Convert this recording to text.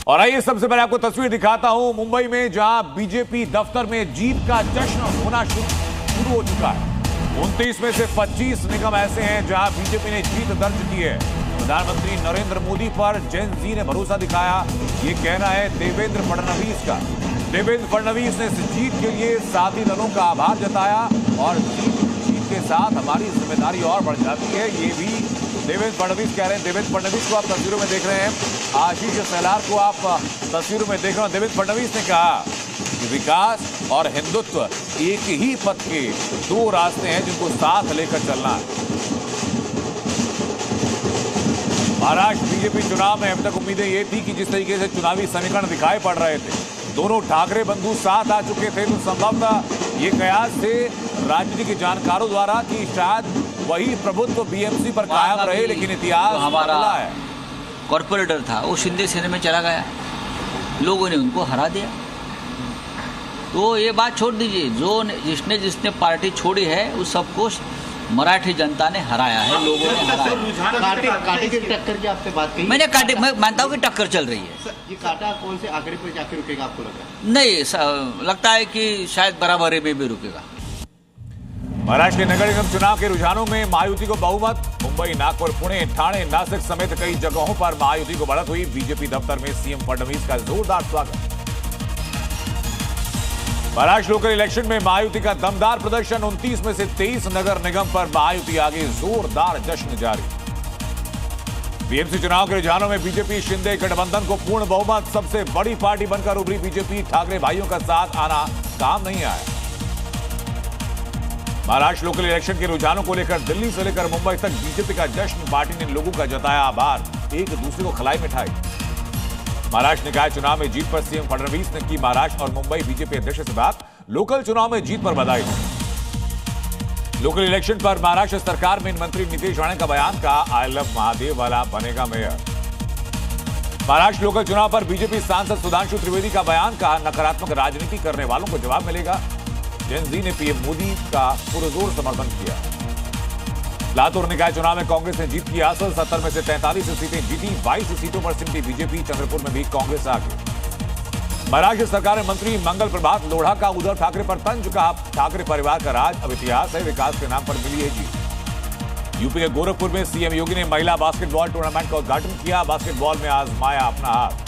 और आइए सबसे पहले आपको तस्वीर दिखाता हूं मुंबई में, जहां बीजेपी दफ्तर में जीत का जश्न होना शुरू हो चुका है। 29 में से 25 निगम ऐसे हैं जहां बीजेपी ने जीत दर्ज की है। प्रधानमंत्री नरेंद्र मोदी पर जेन जी ने भरोसा दिखाया, ये कहना है देवेंद्र फडणवीस का। देवेंद्र फडणवीस ने इस जीत के लिए साथी दलों का आभार जताया और जीत के साथ हमारी जिम्मेदारी और बढ़ जाती है, ये भी देवेंद्र फडणवीस कह रहे हैं। देवेंद्र फडणवीस को आप तस्वीरों में देख रहे हैं, आशीष सहलार को आप तस्वीरों में देख रहे हैं। देवेंद्र फडणवीस ने कहा कि विकास और हिंदुत्व एक ही पथ के दो रास्ते हैं जिनको साथ लेकर चलना है। महाराष्ट्र बीजेपी चुनाव में अब तक उम्मीदें ये थी कि जिस तरीके से चुनावी समीकरण दिखाई पड़ रहे थे, दोनों ठाकरे बंधु साथ आ चुके थे, तो संभवतः ये कयास थे राजनीति के जानकारों द्वारा कि शायद वही प्रभुत्व बीएमसी पर कायम रहे, लेकिन इतिहास हमारा है। कॉर्पोरेटर था, वो शिंदे सेना में चला गया, लोगों ने उनको हरा दिया। तो ये बात छोड़ दीजिए, जिसने पार्टी छोड़ी है उस सबको मराठी जनता ने हराया है, लोगों ने हराया। कांटे की टक्कर की आपसे बात कही, मैं मानता हूँ कि टक्कर चल रही है। ये कांटा कौन से आंकड़े पर जाके रुकेगा आपको लग रहा है? नहीं, लगता है कि शायद बराबरी में भी रुकेगा। महाराष्ट्र के नगर निगम चुनाव के रुझानों में महायुति को बहुमत। मुंबई, नागपुर, पुणे, ठाणे, नासिक समेत कई जगहों पर महायुति को बढ़त हुई। बीजेपी दफ्तर में सीएम फडणवीस का जोरदार स्वागत। महाराष्ट्र लोकल इलेक्शन में महायुति का दमदार प्रदर्शन। 29 में से 23 नगर निगम पर महायुति आगे, जोरदार जश्न जारी। बीएमसी चुनाव के रुझानों में बीजेपी शिंदे गठबंधन को पूर्ण बहुमत। सबसे बड़ी पार्टी बनकर उभरी बीजेपी, ठाकरे भाइयों का साथ आना काम नहीं आया। महाराष्ट्र लोकल इलेक्शन के रुझानों को लेकर दिल्ली से लेकर मुंबई तक बीजेपी का जश्न। पार्टी ने लोगों का जताया आभार, एक दूसरे को खलाई मिठाई। महाराष्ट्र निकाय चुनाव में जीत पर सीएम फडणवीस ने की महाराष्ट्र और मुंबई बीजेपी अध्यक्ष से बात। लोकल चुनाव में जीत पर बधाई। लोकल इलेक्शन पर महाराष्ट्र सरकार में मंत्री नीतीश राणे का बयान, कहा आई लव महादेव वाला बनेगा मेयर। महाराष्ट्र लोकल चुनाव पर बीजेपी सांसद सुधांशु त्रिवेदी का बयान, कहा नकारात्मक राजनीति करने वालों को जवाब मिलेगा। जेन जी ने पीएम मोदी का पुरजोर समर्थन किया। लातूर निकाय चुनाव में कांग्रेस ने जीत की हासिल। 70 में से 43 सीटें जीती, 22 सीटों पर सिमटी बीजेपी। चंद्रपुर में भी कांग्रेस आगे। महाराष्ट्र सरकार में मंत्री मंगल प्रभात लोढ़ा का उद्धव ठाकरे पर तंज, कहा ठाकरे परिवार का राज अब इतिहास है, विकास के नाम पर मिली है जीत। यूपी के गोरखपुर में सीएम योगी ने महिला बास्केटबॉल टूर्नामेंट का उद्घाटन किया। बास्केटबॉल में आजमाया अपना हाथ।